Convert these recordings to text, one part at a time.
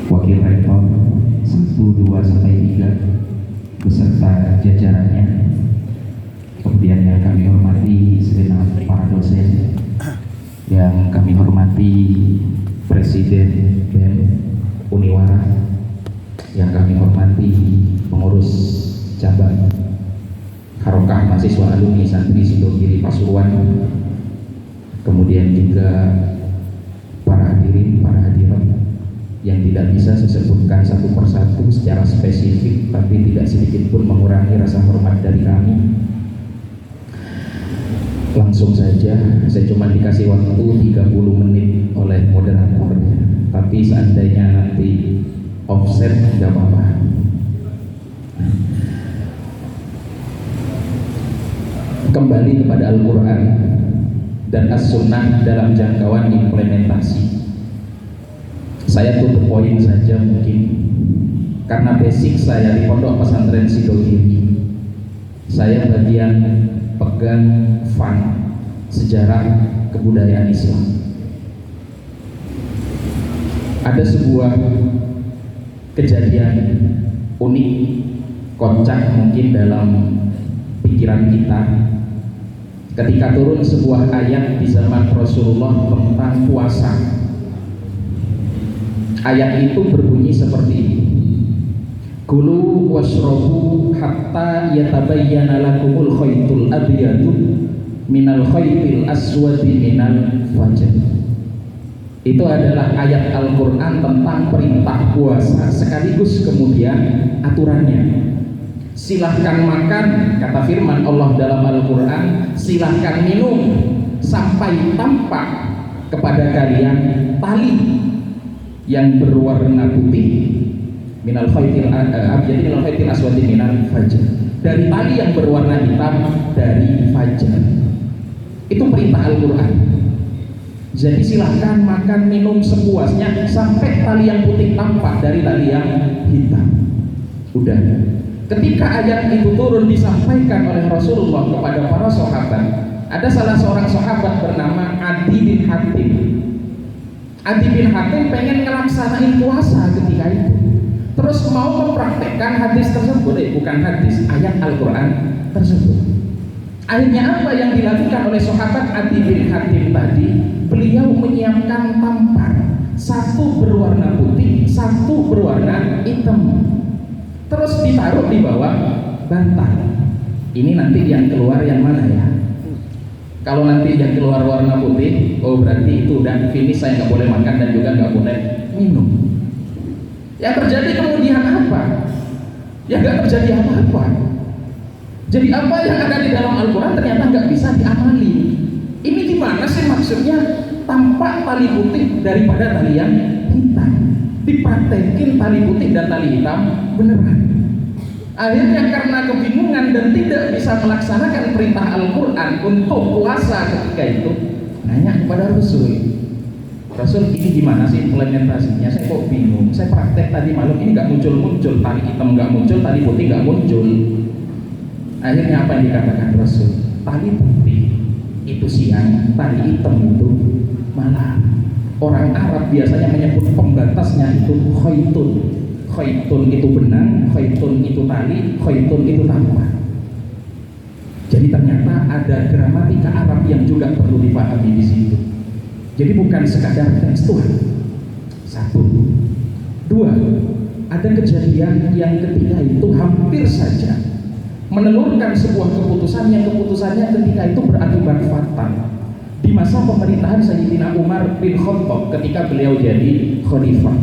Wakil Rektor 1, 2, sampai 3 beserta jajarannya, kemudian yang kami hormati segenap para dosen, yang kami hormati Presiden BEM Uniwara, yang kami hormati pengurus cabang Harokah Mahasiswa Alumni Santri Sidogiri Pasuruan, kemudian juga para hadirin, para hadirat yang tidak bisa saya sebutkan satu persatu secara spesifik, tapi tidak sedikit pun mengurangi rasa hormat dari kami. Langsung saja, saya cuma dikasih waktu 30 menit oleh moderator, tapi seandainya nanti offset nggak apa-apa. Kembali kepada Al-Quran dan As-Sunnah dalam jangkauan implementasi. Saya tutup poin saja mungkin, karena basic saya di Pondok Pesantren Sidogiri, saya bagian pegang fund sejarah kebudayaan Islam. Ada sebuah kejadian unik, kocak mungkin dalam pikiran kita, ketika turun sebuah ayat di zaman Rasulullah tentang puasa. Ayat itu berbunyi seperti ini: Kulu washrobu hatta yatabayyana lakumul khaytul abyadu minal khaytil aswadi minal fajr. Itu adalah ayat Al-Quran tentang perintah puasa sekaligus kemudian aturannya. Silahkan makan, kata firman Allah dalam Al-Quran, silahkan minum sampai tampak kepada kalian tali yang berwarna putih minal khaytil abyadi minal khaytil aswadi minal fajr, dari tali yang berwarna hitam dari fajar. Itu perintah Al-Quran. Jadi silahkan makan minum sepuasnya sampai tali yang putih tampak dari tali yang hitam. Udah. Ketika ayat itu turun disampaikan oleh Rasulullah kepada para sahabat, ada salah seorang sahabat bernama Adi bin Hatim. Adi bin Hatim pengen ngelaksanain puasa ketika itu, terus mau mempraktekkan hadis tersebut, bukan hadis, ayat Al-Quran tersebut. Akhirnya apa yang dilakukan oleh sahabat Adi bin Hatim tadi? Beliau menyiapkan tampar, satu berwarna putih, satu berwarna hitam, terus ditaruh di bawah bantal. Ini nanti yang keluar yang mana ya? Kalau nanti yang keluar warna putih, oh berarti itu udah finish, saya nggak boleh makan dan juga nggak boleh minum. Yang terjadi kemudian apa? Ya nggak terjadi apa-apa. Jadi apa yang ada di dalam Al-Quran ternyata nggak bisa diamali. Ini gimana sih maksudnya? Tampak tali putih daripada tali yang hitam. Dipraktekin tali putih dan tali hitam beneran. Akhirnya karena kebingungan dan tidak bisa melaksanakan perintah Al-Quran untuk puasa ketika itu, nanya kepada Rasul, Rasul ini gimana sih implementasinya? Saya kok bingung, saya praktek tadi malam ini nggak muncul-muncul, tali hitam nggak muncul, tali putih nggak muncul. Akhirnya apa yang dikatakan Rasul? Tali putih itu siang, tali hitam itu malam. Orang Arab biasanya menyebut pembatasnya itu khaytun. Khaytun itu benang, khaytun itu tali, khaytun itu tampar. Jadi ternyata ada gramatika Arab yang juga perlu dipahami di situ. Jadi bukan sekadar tekstual. Satu, dua, ada kejadian yang ketika itu hampir saja menelurkan sebuah keputusan yang keputusannya ketika itu berakibat fatal di masa pemerintahan Sayyidina Umar bin Khattab ketika beliau jadi khalifah.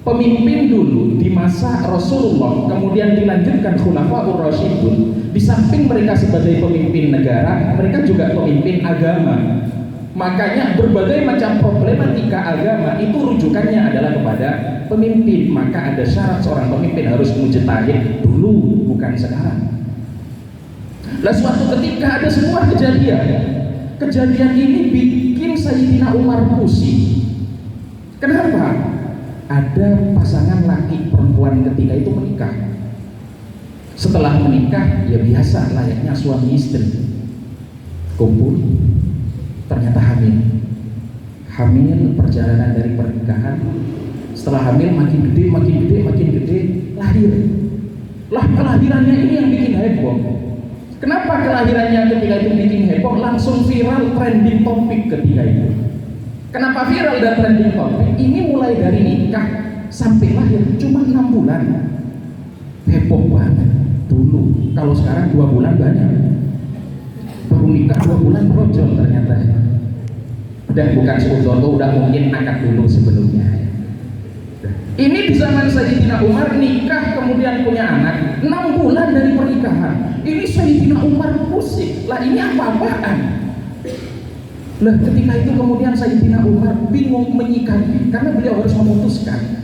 Pemimpin dulu di masa Rasulullah, kemudian dilanjutkan Khulafaur Rasyidun. Di samping mereka sebagai pemimpin negara, mereka juga pemimpin agama. Makanya berbagai macam problematika agama itu rujukannya adalah kepada pemimpin. Maka ada syarat seorang pemimpin harus mujtahid dulu, bukan sekarang. Lah suatu ketika ada sebuah kejadian ini bikin Sayyidina Umar pusing. Kenapa? Ada pasangan laki perempuan ketika itu menikah. Setelah menikah ya biasa layaknya suami istri, kumpul, ternyata hamil. Perjalanan dari pernikahan Setelah hamil makin gede, lahir. Lah kelahirannya ini yang bikin heboh. Kenapa kelahirannya ketika itu bikin heboh? Langsung viral, trending topik ketika itu. Kenapa viral dan trending topik? Ini mulai dari nikah sampai lahir cuma 6 bulan. Heboh banget dulu. Kalau sekarang 2 bulan banyak. Baru nikah 2 bulan brojol ternyata. Udah bukan seudon, udah mungkin akad dulu sebelumnya. Ini di zaman Sayyidina Umar nikah kemudian punya anak 6 bulan dari pernikahan. Ini Sayyidina Umar pusing. Lah ini apa-apaan? Lah ketika itu kemudian Sayyidina Umar bingung menyikapi karena beliau harus memutuskan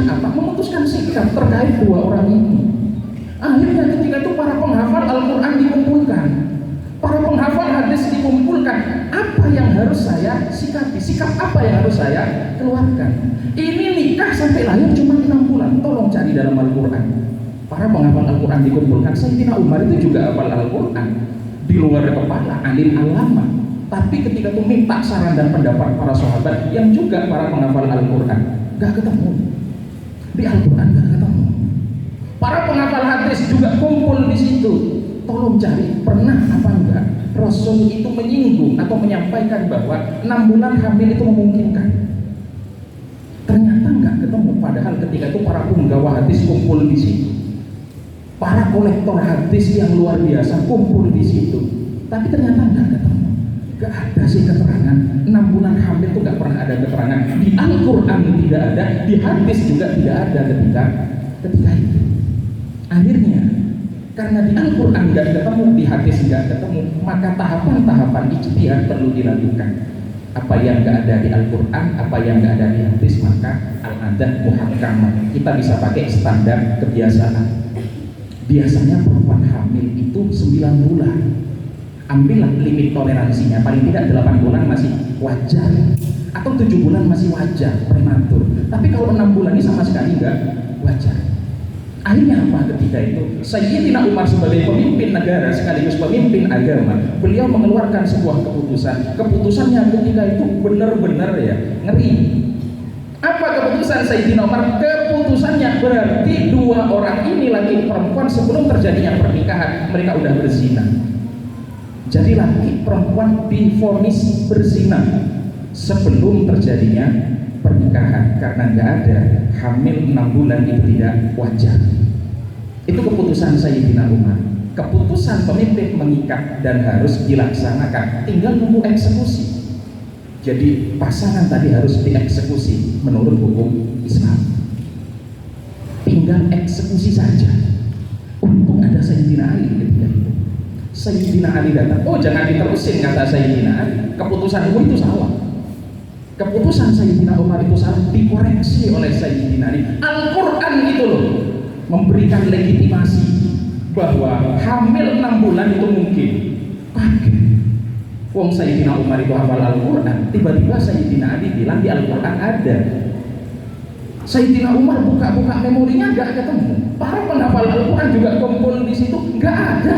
apa? Memutuskan sikap terkait 2 orang ini. Akhirnya ketika itu para penghafal Al-Quran dikumpulkan, para penghafal hadis dikumpulkan. Apa yang harus saya sikapi? Sikap apa yang harus saya keluarkan? Ini nikah sampai lahir cuma 6 bulan. Tolong cari dalam Al-Quran. Para penghafal Al-Quran dikumpulkan. Sayyidina Umar itu juga hafal Al-Quran di luar kepala, alim alama. Tapi ketika itu minta saran dan pendapat para sahabat yang juga para penghafal Al-Quran, gak ketemu. Di Al-Quran gak ketemu. Para penghafal hadis juga kumpul di situ. Tolong cari, pernah apa enggak Rasul itu menyinggung atau menyampaikan bahwa 6 bulan hamil itu memungkinkan. Ternyata enggak ketemu. Padahal ketika itu para penggawa hadis kumpul di situ, para kolektor hadis yang luar biasa kumpul di situ. Tapi ternyata enggak ketemu. Enggak ada sih keterangan 6 bulan hamil itu enggak pernah ada keterangan. Di Al-Quran tidak ada, di hadis juga tidak ada ketika itu. Akhirnya karena di Al-Quran nggak ketemu, di hadis nggak ketemu, maka tahapan-tahapan ijtihad perlu dilakukan. Apa yang nggak ada di Al-Quran, apa yang nggak ada di hadis, maka al-adah muhakkamah. Kita bisa pakai standar kebiasaan. Biasanya perempuan hamil itu 9 bulan. Ambillah limit toleransinya, paling tidak 8 bulan masih wajar, atau 7 bulan masih wajar, prematur. Tapi kalau 6 bulan ini sama sekali nggak wajar. Akhirnya apa ketika itu? Sayyidina Umar sebagai pemimpin negara sekaligus pemimpin agama, beliau mengeluarkan sebuah keputusan. Keputusannya ketika itu benar-benar ya ngeri. Apa keputusan Sayyidina Umar? Keputusannya berarti 2 orang ini laki perempuan sebelum terjadinya pernikahan mereka udah berzina. Jadi laki perempuan divonis berzina sebelum terjadinya pernikahan, karena nggak ada hamil 6 bulan itu tidak wajar. Itu keputusan Sayyidina Umar. Keputusan pemimpin mengikat dan harus dilaksanakan, tinggal nunggu eksekusi. Jadi pasangan tadi harus dieksekusi menurut hukum Islam. Tinggal eksekusi saja. Untung ada Sayyidina Ali ketika itu. Sayyidina Ali datang, oh jangan diterusin kata Sayyidina Ali, keputusanmu itu salah. Keputusan Sayyidina Umar itu salah, dikoreksi oleh Sayyidina Ali. Al-Quran itu loh memberikan legitimasi bahwa hamil 6 bulan itu mungkin. Kaget. Wong Sayyidina Umar itu hafal Al-Quran, tiba-tiba Sayyidina Ali bilang di Al-Quran ada. Sayyidina Umar buka-buka memorinya nggak ketemu. Para penghafal Al-Quran juga kumpul di situ, nggak ada.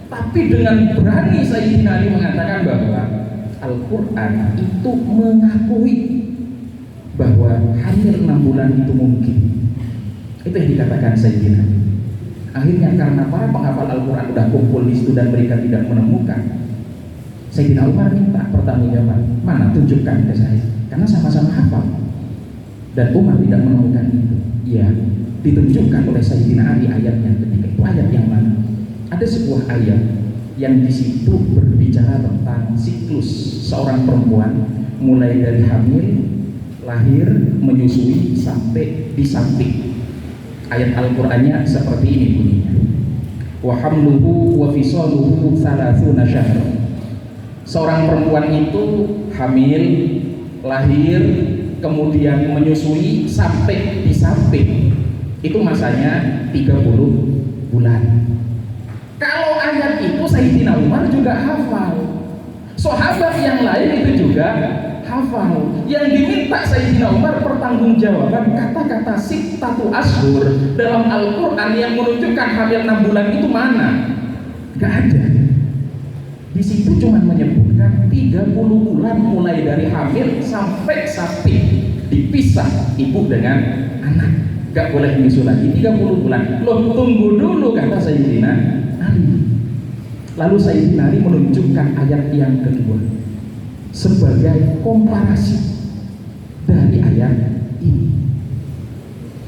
Tapi dengan berani Sayyidina Ali mengatakan bahwa Al-Quran itu mengakui bahwa hamil 6 bulan itu mungkin. Itu yang dikatakan Sayyidina. Akhirnya karena para penghafal Al-Quran sudah kumpul di situ dan mereka tidak menemukan, Sayyidina Umar minta pertanggungjawaban, mana tunjukkan ke saya, karena sama-sama hafal. Dan Umar tidak menemukan itu. Ya, ditunjukkan oleh Sayyidina Ali ayatnya ketika itu. Ayat yang mana? Ada sebuah ayat yang di situ berbicara tentang siklus seorang perempuan mulai dari hamil, lahir, menyusui sampai disamping. Ayat Al-Qur'annya seperti ini bunyinya. Wa hamluhu wa fisaluhu 30 syahr. Seorang perempuan itu hamil, lahir, kemudian menyusui sampai disamping. Itu masanya 30 bulan. Kalau ayat itu Sayyidina Umar juga hafal, sahabat yang lain itu juga hafal. Yang diminta Sayyidina Umar pertanggungjawaban kata-kata sittatu ashhur dalam Al-Quran yang menunjukkan hamil 6 bulan itu mana? Gak ada. Di situ cuma menyebutkan 30 bulan mulai dari hamil sampai samping. dipisah ibu dengan anak, gak boleh menyusu lagi 30 bulan. Loh, tunggu dulu, kata Sayyidina Ali. Lalu Sayyidina Ali menunjukkan ayat yang kedua sebagai komparasi dari ayat ini.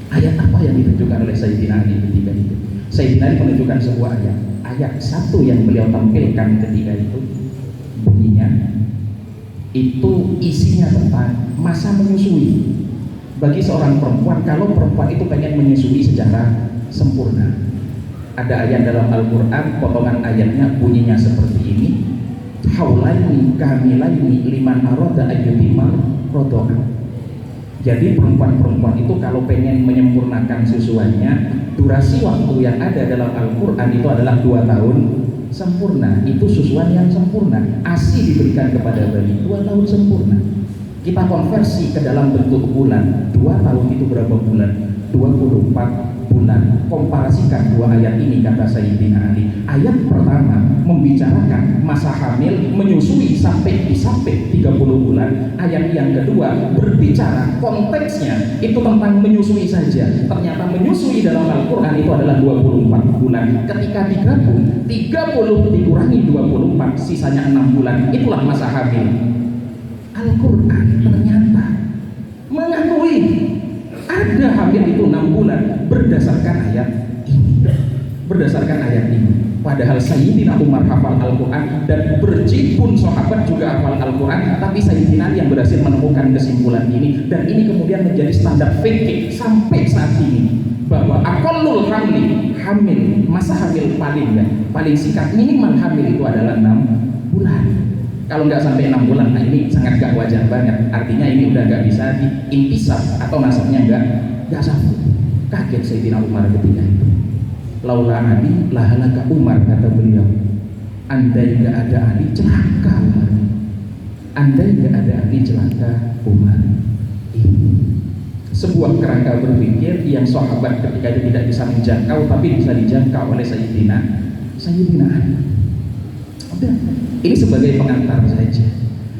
Ayat apa yang ditunjukkan oleh Sayyidina Ali ketika itu? Sayyidina Ali menunjukkan sebuah ayat. Ayat satu yang beliau tampilkan ketika itu bunyinya itu isinya tentang masa menyusui bagi seorang perempuan. Kalau perempuan itu pengen menyusui secara sempurna, ada ayat dalam Al-Quran, potongan ayatnya bunyinya seperti ini: haulaini kamilaini liman arada ayyutimar rodoa. Jadi perempuan-perempuan itu kalau pengen menyempurnakan susuannya, durasi waktu yang ada dalam Al-Quran itu adalah 2 tahun sempurna. Itu susuan yang sempurna. ASI diberikan kepada bayi 2 tahun sempurna. Kita konversi ke dalam bentuk bulan, 2 tahun itu berapa bulan? 24 bulan. Komparasikan dua ayat ini, kata Sayyidina Ali. Ayat pertama membicarakan masa hamil menyusui sampai 30 bulan. Ayat yang kedua berbicara konteksnya itu tentang menyusui saja. Ternyata menyusui dalam Al-Quran itu adalah 24 bulan. Ketika digabung 30 dikurangi 24, sisanya 6 bulan, itulah masa hamil. Al-Quran ternyata mengakui ada hamil itu 6 bulan berdasarkan ayat ini. Berdasarkan ayat ini. Padahal Sayyidina Umar hafal Al-Quran dan berjibun sahabat juga hafal Al-Quran, tapi Sayyidina yang berhasil menemukan kesimpulan ini, dan ini kemudian menjadi standar fikih sampai saat ini, bahwa aqallul hamil, masa hamil paling singkat minimal hamil itu adalah 6 bulan. Kalau nggak sampai 6 bulan, nah ini sangat gak wajar banget. Artinya ini udah nggak bisa diintisab atau nasabnya nggak sambung. Kaget Sayyidina Umar ketika itu. Laula Ali lahalaka Umar, kata beliau. Andai nggak ada Ali, celaka Umar. Andai nggak ada Ali, celaka Umar. Ini sebuah kerangka berpikir yang sahabat ketika itu tidak bisa menjangkau, tapi bisa dijangkau oleh Sayyidina Ali. Udah, ini sebagai pengantar saja,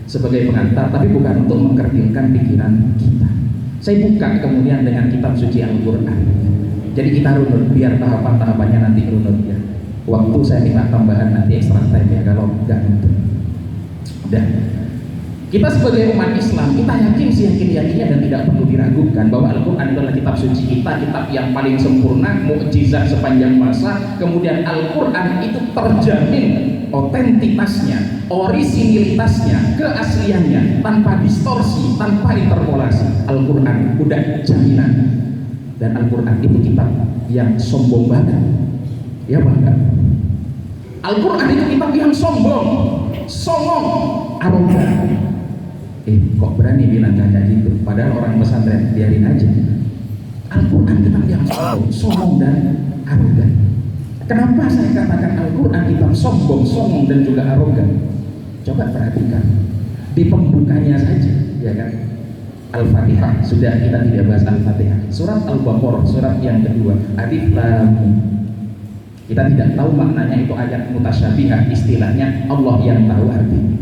sebagai pengantar, tapi bukan untuk mengkerdilkan pikiran kita. Saya buka kemudian dengan kitab suci Al-Quran. Jadi kita runut, biar tahapan-tahapannya nanti runut ya. Waktu saya minta tambahan nanti extra time ya, kalau enggak untuk. Udah. Kita sebagai umat Islam, kita yakin seyakin-yakinnya dan tidak perlu diragukan bahwa Al-Quran adalah kitab suci kita, kitab yang paling sempurna, mukjizat sepanjang masa. Kemudian Al-Quran itu terjamin otentitasnya, orisinilitasnya, keasliannya, tanpa distorsi, tanpa interpolasi. Al-Quran udah jaminan. Dan Al-Quran itu kitab yang sombong banget, ya bangga. Al-Quran itu kitab yang sombong, songong, arogan. Kok berani bilang kayak gitu? Padahal orang pesantren, biarin aja. Al-Quran kitab yang sombong dan arogan. Kenapa saya katakan Al-Quran kitab sombong, songong dan juga arogan? Coba perhatikan di pembukanya saja, ya kan? Al-Fatihah, sudah kita tidak bahas Al-Fatihah. Surat Al-Baqarah, surat yang kedua, Alif Lam Mim. Kita tidak tahu maknanya, itu ayat mutasyabihat, istilahnya Allah yang tahu artinya.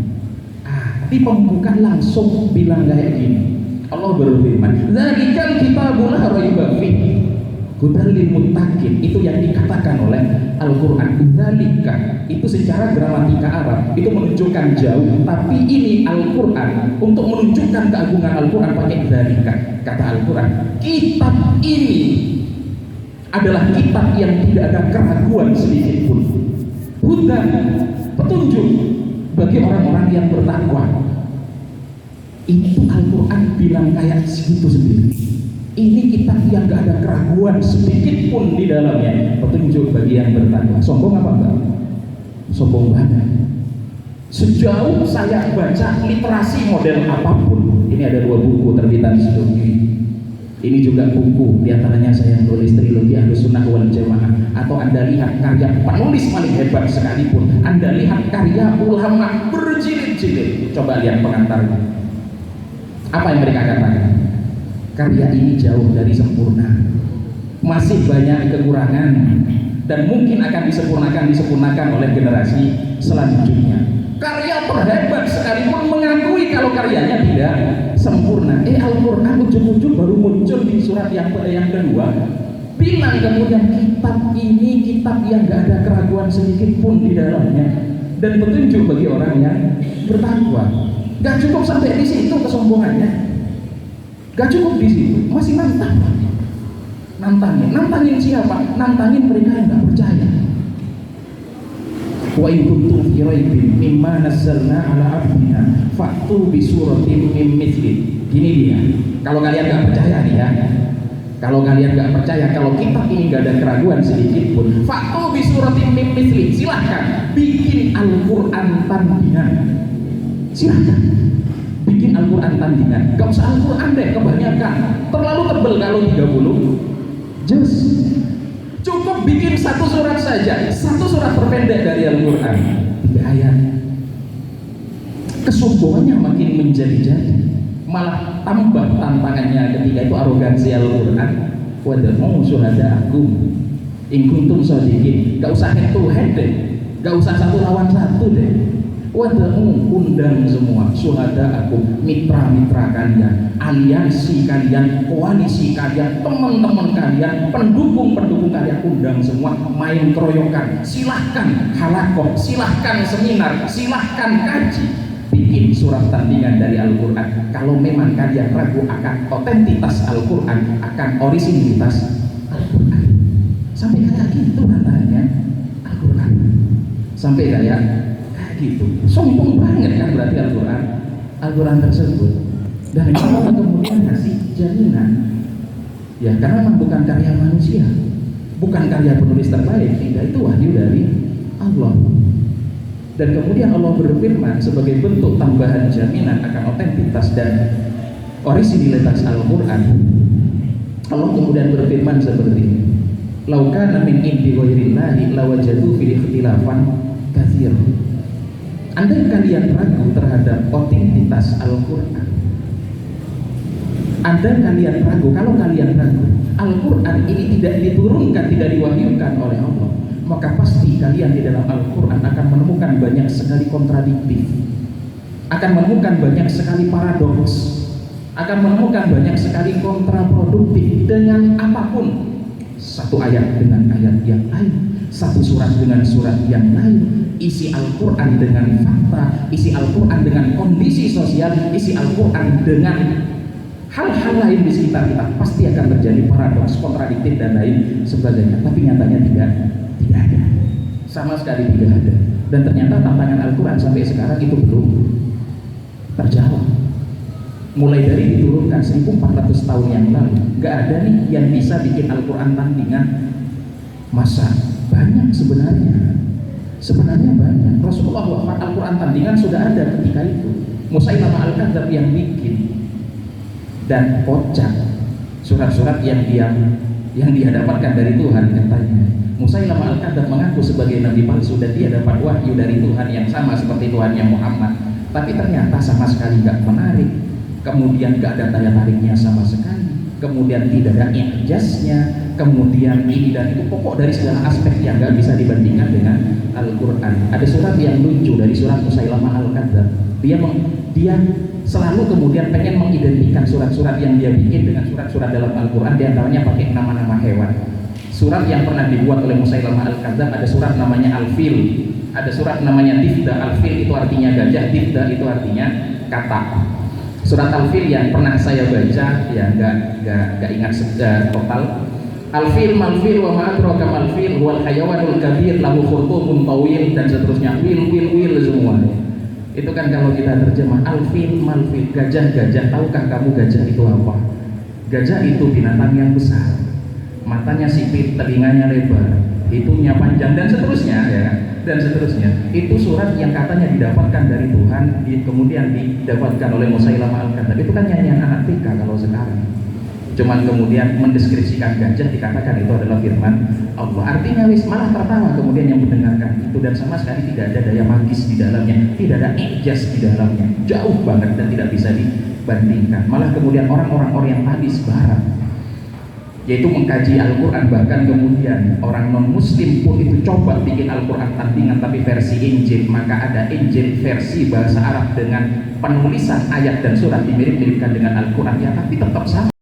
Di pembuka langsung bilang kayak gini. Allah berfirman, "Dzalikal kitabul la raiba fihi hudal lil muttaqin." Itu yang dikatakan oleh Al-Qur'an. Dzalika itu secara gramatika Arab itu menunjukkan jauh, tapi ini Al-Qur'an untuk menunjukkan keagungan Al-Qur'an pakai dzalika. Kata Al-Qur'an, kitab ini adalah kitab yang tidak ada keraguan sedikit pun. Hudan, petunjuk bagi orang-orang yang bertakwa. Itu Al-Quran bilang kayak segitu sendiri. Ini kitab yang gak ada keraguan sedikit pun di dalamnya, petunjuk bagi yang bertakwa. Sombong apa enggak? Sombong banget. Sejauh saya baca literasi model apapun, ini ada 2 buku terbitan sebelum ini. Ini juga buku, diantaranya saya menulis trilogi Ahlussunnah wal Jamaah. Atau Anda lihat karya penulis paling hebat sekalipun, Anda lihat karya ulama berjilid-jilid. Coba lihat pengantarnya. Apa yang mereka katakan? Karya ini jauh dari sempurna, masih banyak kekurangan, dan mungkin akan disempurnakan oleh generasi selanjutnya. Karya terhebat sekalipun mengakui kalau karyanya tidak sempurna. Al-Quran ujung-ujung baru muncul di surat yang kedua, bilang kemudian kitab ini kitab yang gak ada keraguan sedikit pun di dalamnya dan petunjuk bagi orang yang bertakwa. Gak cukup sampai di situ kesombongannya, gak cukup di situ, masih nantangin siapa? Nantangin mereka yang gak percaya. Wa in kuntum fi raibin mimma nazzalna ala abdina fa'tu bi suratin min mithli. Gini dia, kalau kalian gak percaya nih ya, kalau kalian gak percaya kalau kitab ini gak ada keraguan sedikit pun, fa'tu bi suratin min mithli, silahkan bikin Al-Quran tandingan. Silahkan bikin Al-Quran tandingan. Gak usah Al-Quran deh, kebanyakan terlalu tebel kalau 30 juz. Cukup bikin satu surat saja, satu surat terpendek dari Al-Quran, 3 ayat. Kesombongannya makin menjadi-jadi, malah tambah tantangannya ketika itu arogansi Al-Quran. Wad'u syuhada'akum in kuntum shadiqin. Gak usah head to head deh, gak usah satu lawan satu deh. Wad'u, undang semua syuhada'akum, mitra-mitra kalian, aliansi kalian, koalisi kalian, teman-teman kalian, pendukung-pendukung kalian, undang semua, main keroyokan, silahkan halakoh, silahkan seminar, silahkan kaji, bikin surat tandingan dari Al-Quran. Kalau memang kalian ragu akan otentitas Al-Quran, akan orisinilitas Al-Quran, sampai kayak gitu katanya Al-Quran, sampai kayak gitu. Sombong banget kan berarti Al-Quran tersebut. Dan Allah kemudian ngasih jaminan, ya karena memang bukan karya manusia, bukan karya penulis terbaik, tidak, itu wahyu dari Allah. Dan kemudian Allah berfirman sebagai bentuk tambahan jaminan akan otentitas dan orisinilitas Al-Quran. Allah kemudian berfirman seperti ini, "Lau kana min indi ghairillahi lawajadu fi ikhtilafan katsir." Andai kalian ragu terhadap otentitas Al-Quran, andai kalian ragu, kalau kalian ragu Al-Quran ini tidak diturunkan, tidak diwahyukan oleh Allah, maka pasti kalian di dalam Al-Quran akan menemukan banyak sekali kontradiktif, akan menemukan banyak sekali paradoks, akan menemukan banyak sekali kontraproduktif dengan apapun. Satu ayat dengan ayat yang lain, satu surat dengan surat yang lain, isi Al-Quran dengan fakta, isi Al-Quran dengan kondisi sosial, isi Al-Quran dengan hal-hal lain di sekitar kita, pasti akan terjadi paradoks, kontradiktif dan lain sebagainya. Tapi nyatanya tidak ada, sama sekali tidak ada. Dan ternyata tantangan Al-Quran sampai sekarang itu belum terjawab. Mulai dari diturunkan 1400 tahun yang lalu, gak ada nih yang bisa bikin Al-Quran tandingan. Masa? Banyak sebenarnya banyak. Rasulullah wafat, Al-Quran tandingan sudah ada ketika itu. Musailamah Al-Kadzdzab yang bikin, dan kocak surat-surat yang dia dapatkan dari Tuhan. Katanya Musailamah Al-Kadzdzab mengaku sebagai nabi palsu dan dia dapat wahyu dari Tuhan yang sama seperti Tuhannya Muhammad, tapi ternyata sama sekali gak menarik, kemudian gak ada daya tariknya sama sekali, kemudian tidak ada ijaznya, kemudian ini dan itu, pokok dari segala aspek yang gak bisa dibandingkan dengan Al-Quran. Ada surat yang lucu dari surat Musailamah Al-Kadzdzab. Dia selalu kemudian pengen mengidentikan surat-surat yang dia bikin dengan surat-surat dalam Al-Quran, diantaranya pakai nama-nama hewan. Surat yang pernah dibuat oleh Musailamah Al-Kadzdzab, ada surat namanya Al-Fil, ada surat namanya Difda. Al-Fil itu artinya gajah, Difda itu artinya katak. Surat Al-Fil yang pernah saya baca, ya nggak ingat total. Al-fil mal-fil wa ma'adraka mal-fil huwal hayawanul kabir lahu khurtumun tawil, dan seterusnya, wil semua. Itu kan kalau kita terjemah al-fil mal-fil, gajah, tahukah kamu gajah itu apa? Gajah itu binatang yang besar, matanya sipit, telinganya lebar, hidungnya panjang, dan seterusnya ya, dan seterusnya. Itu surat yang katanya didapatkan dari Tuhan, kemudian didapatkan oleh Musailamah Al-Kadzdzab. Itu kan nyanyian anak TK kalau sekarang. Cuman kemudian mendeskripsikan gajah dikatakan itu adalah firman Allah. Artinya wis malah tertawa kemudian yang mendengarkan itu, dan sama sekali tidak ada daya magis di dalamnya, tidak ada ijaz di dalamnya, jauh banget dan tidak bisa dibandingkan. Malah kemudian orang-orang orientalis barat yaitu mengkaji Al-Quran. Bahkan kemudian orang non-muslim pun itu coba bikin Al-Quran tandingan tapi versi Injil, maka ada Injil versi bahasa Arab dengan penulisan ayat dan surat dimirip-miripkan dengan Al-Quran, ya tapi tetap sama.